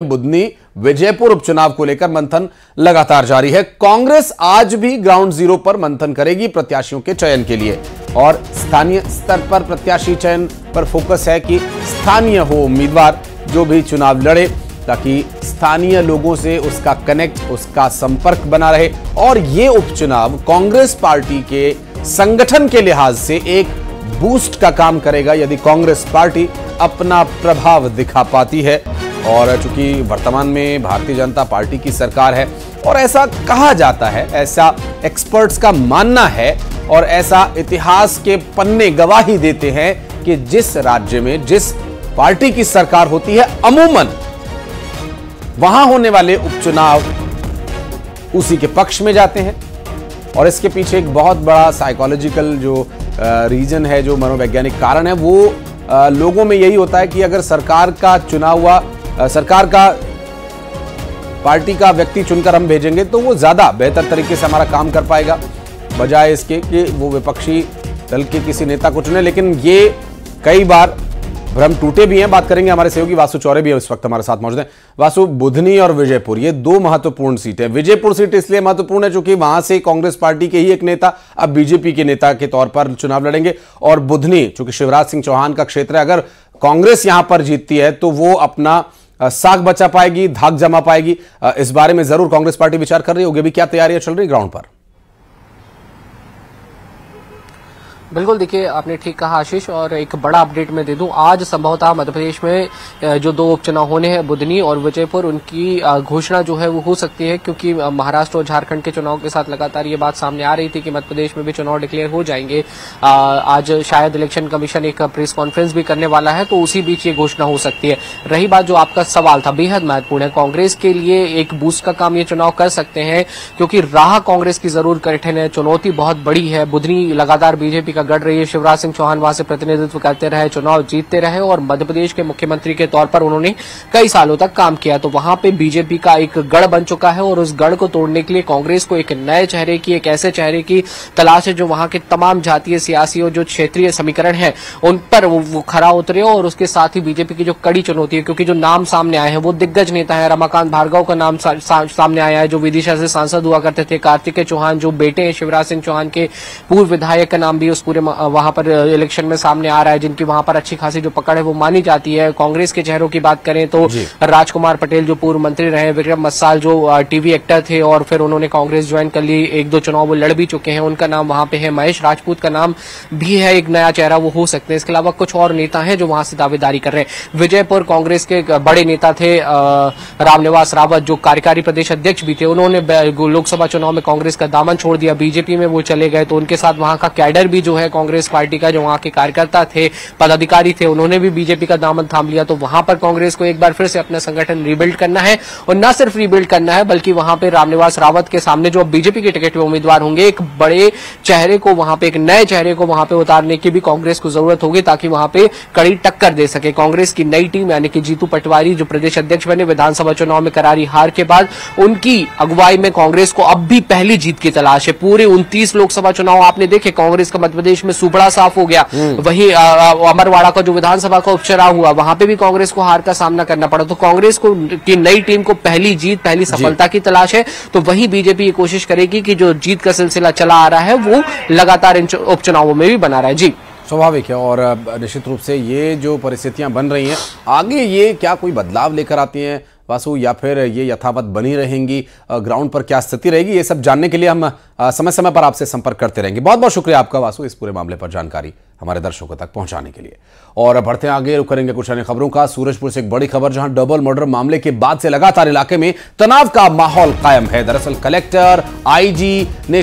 बुधनी विजयपुर उपचुनाव को लेकर मंथन लगातार जारी है। कांग्रेस आज भी ग्राउंड जीरो पर मंथन करेगी प्रत्याशियों के चयन के लिए और स्थानीय स्तर पर प्रत्याशी चयन पर फोकस है कि स्थानीय हो उम्मीदवार जो भी चुनाव लड़े, ताकि स्थानीय लोगों से उसका कनेक्ट, उसका संपर्क बना रहे। और ये उपचुनाव कांग्रेस पार्टी के संगठन के लिहाज से एक बूस्ट का काम करेगा यदि कांग्रेस पार्टी अपना प्रभाव दिखा पाती है। और चूंकि वर्तमान में भारतीय जनता पार्टी की सरकार है और ऐसा कहा जाता है, ऐसा एक्सपर्ट्स का मानना है और ऐसा इतिहास के पन्ने गवाही देते हैं कि जिस राज्य में जिस पार्टी की सरकार होती है, अमूमन वहां होने वाले उपचुनाव उसी के पक्ष में जाते हैं। और इसके पीछे एक बहुत बड़ा साइकोलॉजिकल जो रीजन है, जो मनोवैज्ञानिक कारण है, वो लोगों में यही होता है कि अगर सरकार का चुना हुआ सरकार का पार्टी का व्यक्ति चुनकर हम भेजेंगे तो वो ज्यादा बेहतर तरीके से हमारा काम कर पाएगा, बजाय इसके कि वो विपक्षी दल के किसी नेता को चुने। लेकिन ये कई बार भ्रम टूटे भी हैं। बात करेंगे, हमारे सहयोगी वासु चौरे भी इस वक्त हमारे साथ मौजूद हैं। वासु, बुधनी और विजयपुर ये दो महत्वपूर्ण सीट है। विजयपुर सीट इसलिए महत्वपूर्ण है क्योंकि वहां से कांग्रेस पार्टी के ही एक नेता अब बीजेपी के नेता के तौर पर चुनाव लड़ेंगे, और बुधनी चूंकि शिवराज सिंह चौहान का क्षेत्र है, अगर कांग्रेस यहां पर जीतती है तो वो अपना साख बचा पाएगी, धाक जमा पाएगी। इस बारे में जरूर कांग्रेस पार्टी विचार कर रही होगी। अभी क्या तैयारियां चल रही ग्राउंड पर? बिल्कुल, देखिए आपने ठीक कहा आशीष, और एक बड़ा अपडेट मैं दे दूं। आज संभवतः मध्य प्रदेश में जो दो उपचुनाव होने हैं, बुधनी और विजयपुर, उनकी घोषणा जो है वो हो सकती है, क्योंकि महाराष्ट्र और झारखंड के चुनाव के साथ लगातार ये बात सामने आ रही थी कि मध्य प्रदेश में भी चुनाव डिक्लेयर हो जाएंगे। आज शायद इलेक्शन कमीशन एक प्रेस कॉन्फ्रेंस भी करने वाला है, तो उसी बीच ये घोषणा हो सकती है। रही बात जो आपका सवाल था, बेहद महत्वपूर्ण है। कांग्रेस के लिए एक बूस्ट का काम ये चुनाव कर सकते हैं, क्योंकि राह कांग्रेस की जरूर कठिन है, चुनौती बहुत बड़ी है। बुधनी लगातार बीजेपी गढ़ रही है, शिवराज सिंह चौहान वहां से प्रतिनिधित्व करते रहे, चुनाव जीतते रहे और मध्य प्रदेश के मुख्यमंत्री के तौर पर उन्होंने कई सालों तक काम किया। तो वहां पे बीजेपी का एक गढ़ बन चुका है और उस गढ़ को तोड़ने के लिए कांग्रेस को एक नए चेहरे की, एक ऐसे चेहरे की तलाश है जो वहां के तमाम जातीय, सियासी और जो क्षेत्रीय समीकरण है उन पर वो खरा उतरे। और उसके साथ ही बीजेपी की जो कड़ी चुनौती है, क्योंकि जो नाम सामने आए हैं वो दिग्गज नेता है। रमाकांत भार्गव का नाम सामने आया है, जो विदिशा से सांसद हुआ करते थे। कार्तिकेय चौहान जो बेटे हैं शिवराज सिंह चौहान के, पूर्व विधायक का नाम भी उस पूरे वहां पर इलेक्शन में सामने आ रहा है, जिनकी वहां पर अच्छी खासी जो पकड़ है वो मानी जाती है। कांग्रेस के चेहरों की बात करें तो राजकुमार पटेल जो पूर्व मंत्री रहे, विक्रम मस्साल जो टीवी एक्टर थे और फिर उन्होंने कांग्रेस ज्वाइन कर ली, एक दो चुनाव वो लड़ भी चुके हैं, उनका नाम वहां पे है। महेश राजपूत का नाम भी है, एक नया चेहरा वो हो सकते हैं। इसके अलावा कुछ और नेता हैं जो वहां से दावेदारी कर रहे हैं। विजयपुर कांग्रेस के बड़े नेता थे रामनिवास रावत, जो कार्यकारी प्रदेश अध्यक्ष भी थे, उन्होंने लोकसभा चुनाव में कांग्रेस का दामन छोड़ दिया, बीजेपी में वो चले गए। तो उनके साथ वहां का कैडर भी जो है कांग्रेस पार्टी का, जो वहां के कार्यकर्ता थे, पदाधिकारी थे, उन्होंने भी बीजेपी का दामन थाम लिया। तो वहां पर कांग्रेस को एक बार फिर से अपना संगठन रिबिल्ड करना है, और न सिर्फ रिबिल्ड करना है बल्कि वहां पे रामनिवास रावत के सामने जो बीजेपी के टिकट पे उम्मीदवार होंगे, एक बड़े चेहरे को वहां पे, एक नए चेहरे को वहां पे उतारने की भी कांग्रेस को जरूरत होगी, ताकि वहां पे कड़ी टक्कर दे सके। कांग्रेस की नई टीम यानी कि जीतू पटवारी जो प्रदेश अध्यक्ष बने विधानसभा चुनाव में करारी हार के बाद, उनकी अगुवाई में कांग्रेस को अब भी पहली जीत की तलाश है। पूरे 29 लोकसभा चुनाव आपने देखे, कांग्रेस का मध्य प्रदेश में सुपड़ा साफ हो गया। वहीं अमरवाड़ा का जो विधानसभा का उपचुनाव हुआ, वहां पे भी कांग्रेस को हार का सामना करना पड़ा। तो कांग्रेस को की नई टीम को पहली जीत, पहली सफलता की तलाश है। तो वहीं बीजेपी ये कोशिश करेगी कि जो जीत का सिलसिला चला आ रहा है वो लगातार इन उपचुनावों में भी बना रहा है। जी, स्वाभाविक है। और निश्चित रूप से ये जो परिस्थितियां बन रही हैं, आगे ये क्या कोई बदलाव लेकर आती हैं वासु, या फिर ये यथावत बनी रहेंगी? ग्राउंड पर क्या स्थिति रहेगी, ये सब जानने के लिए हम समय समय पर आपसे संपर्क करते रहेंगे। बहुत बहुत शुक्रिया आपका वासु, इस पूरे मामले पर जानकारी हमारे दर्शकों तक पहुंचाने के लिए। और बढ़ते हैं आगे, रुक करेंगे कुछ अन्य खबरों का। सूरजपुर से एक बड़ी खबर, जहां डबल मर्डर मामले के बाद से लगातार इलाके में तनाव का माहौल कायम है। दरअसल कलेक्टर, आईजी ने